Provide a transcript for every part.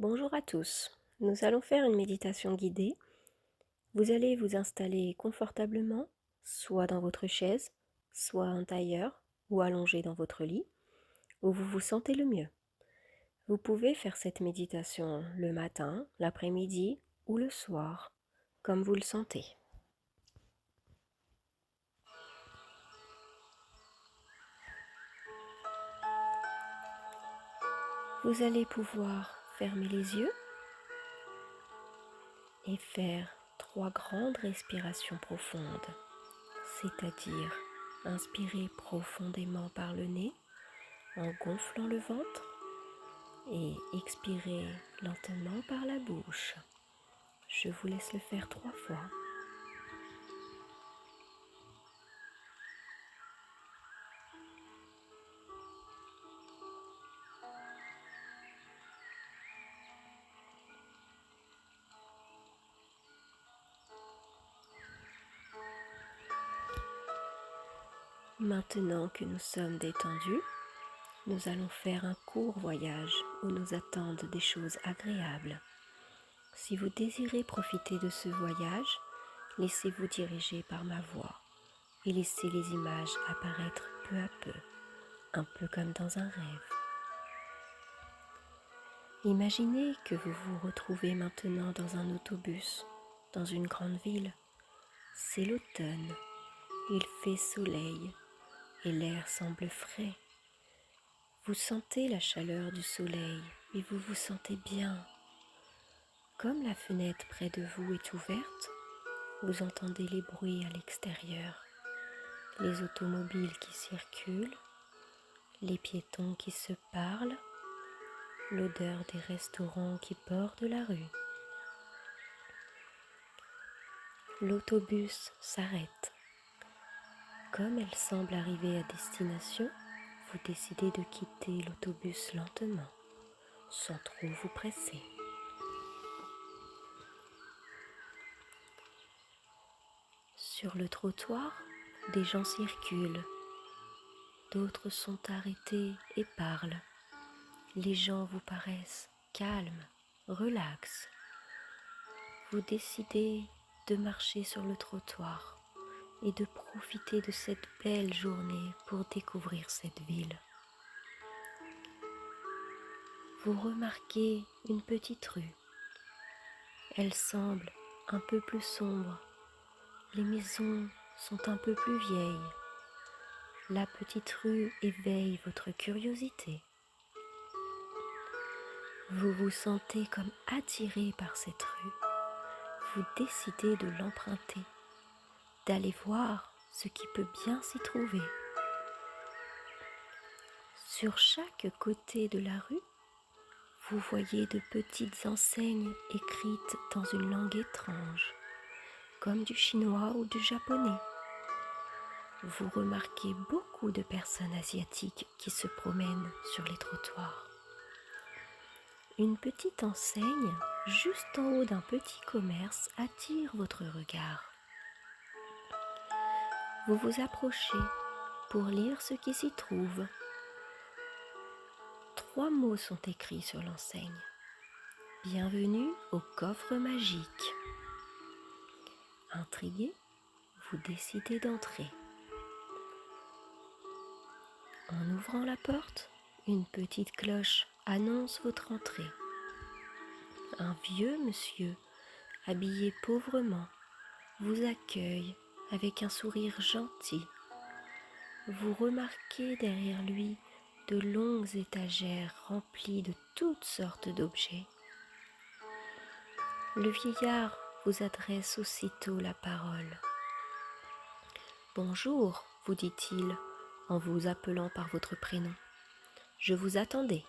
Bonjour à tous. Nous allons faire une méditation guidée. Vous allez vous installer confortablement, soit dans votre chaise, soit en tailleur ou allongé dans votre lit, où vous vous sentez le mieux. Vous pouvez faire cette méditation le matin, l'après-midi ou le soir, comme vous le sentez. Vous allez pouvoir fermer les yeux et faire 3 grandes respirations profondes, c'est-à-dire inspirer profondément par le nez en gonflant le ventre et expirer lentement par la bouche. Je vous laisse le faire 3 fois. Maintenant que nous sommes détendus, nous allons faire un court voyage où nous attendent des choses agréables. Si vous désirez profiter de ce voyage, laissez-vous diriger par ma voix et laissez les images apparaître peu à peu, un peu comme dans un rêve. Imaginez que vous vous retrouvez maintenant dans un autobus, dans une grande ville. C'est l'automne, il fait soleil et l'air semble frais. Vous sentez la chaleur du soleil et vous vous sentez bien. Comme la fenêtre près de vous est ouverte, vous entendez les bruits à l'extérieur, les automobiles qui circulent, les piétons qui se parlent, l'odeur des restaurants qui bordent la rue. L'autobus s'arrête. Comme elle semble arriver à destination, vous décidez de quitter l'autobus lentement, sans trop vous presser. Sur le trottoir, des gens circulent, d'autres sont arrêtés et parlent. Les gens vous paraissent calmes, relax. Vous décidez de marcher sur le trottoir et de profiter de cette belle journée pour découvrir cette ville. Vous remarquez une petite rue. Elle semble un peu plus sombre. Les maisons sont un peu plus vieilles. La petite rue éveille votre curiosité. Vous vous sentez comme attiré par cette rue. Vous décidez de l'emprunter, d'aller voir ce qui peut bien s'y trouver. Sur chaque côté de la rue, vous voyez de petites enseignes écrites dans une langue étrange, comme du chinois ou du japonais. Vous remarquez beaucoup de personnes asiatiques qui se promènent sur les trottoirs. Une petite enseigne, juste en haut d'un petit commerce, attire votre regard. Vous vous approchez pour lire ce qui s'y trouve. 3 mots sont écrits sur l'enseigne. Bienvenue au coffre magique. Intrigué, vous décidez d'entrer. En ouvrant la porte, une petite cloche annonce votre entrée. Un vieux monsieur, habillé pauvrement, vous accueille avec un sourire gentil. Vous remarquez derrière lui de longues étagères remplies de toutes sortes d'objets. Le vieillard vous adresse aussitôt la parole. Bonjour, vous dit-il en vous appelant par votre prénom. Je vous attendais.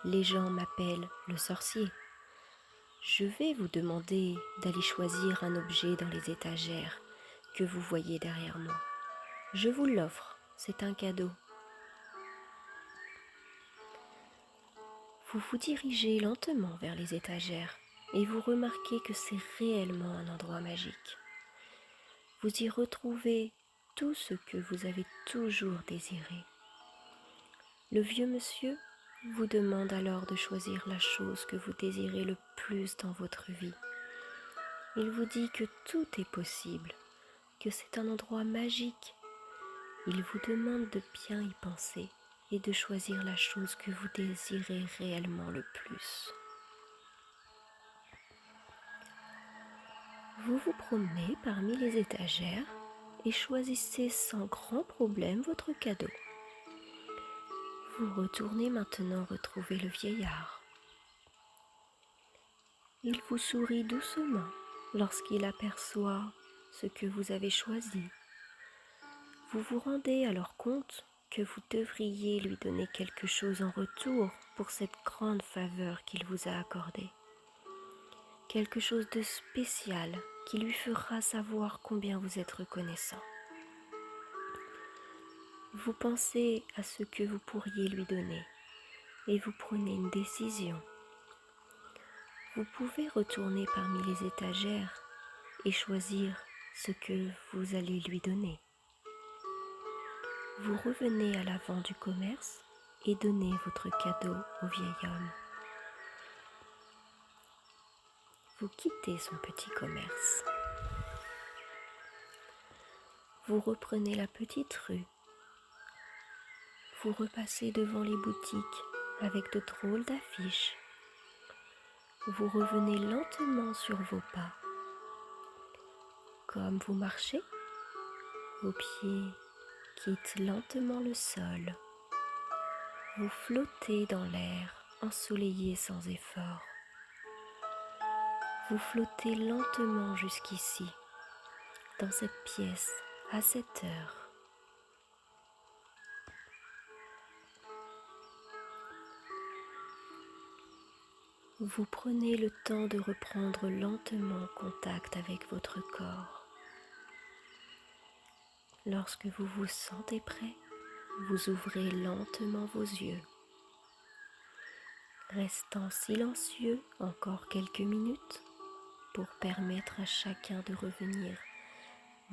Les gens m'appellent le sorcier. Je vais vous demander d'aller choisir un objet dans les étagères que vous voyez derrière moi. Je vous l'offre, c'est un cadeau. Vous vous dirigez lentement vers les étagères et vous remarquez que c'est réellement un endroit magique. Vous y retrouvez tout ce que vous avez toujours désiré. Le vieux monsieur vous demande alors de choisir la chose que vous désirez le plus dans votre vie. Il vous dit que tout est possible, que c'est un endroit magique. Il vous demande de bien y penser et de choisir la chose que vous désirez réellement le plus. Vous vous promenez parmi les étagères et choisissez sans grand problème votre cadeau. Vous retournez maintenant retrouver le vieillard. Il vous sourit doucement lorsqu'il aperçoit ce que vous avez choisi. Vous vous rendez alors compte que vous devriez lui donner quelque chose en retour pour cette grande faveur qu'il vous a accordée. Quelque chose de spécial qui lui fera savoir combien vous êtes reconnaissant. Vous pensez à ce que vous pourriez lui donner et vous prenez une décision. Vous pouvez retourner parmi les étagères et choisir ce que vous allez lui donner. Vous revenez à l'avant du commerce et donnez votre cadeau au vieil homme. Vous quittez son petit commerce. Vous reprenez la petite rue. Vous repassez devant les boutiques avec de drôles d'affiches. Vous revenez lentement sur vos pas. Comme vous marchez, vos pieds quittent lentement le sol. Vous flottez dans l'air, ensoleillé sans effort. Vous flottez lentement jusqu'ici, dans cette pièce, à cette heure. Vous prenez le temps de reprendre lentement contact avec votre corps. Lorsque vous vous sentez prêt, vous ouvrez lentement vos yeux. Restant silencieux encore quelques minutes pour permettre à chacun de revenir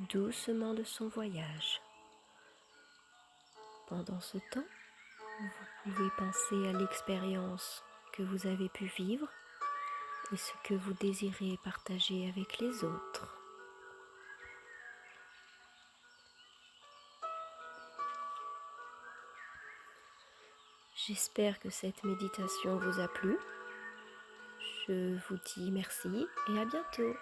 doucement de son voyage. Pendant ce temps, vous pouvez penser à l'expérience que vous avez pu vivre et ce que vous désirez partager avec les autres. J'espère que cette méditation vous a plu. Je vous dis merci et à bientôt.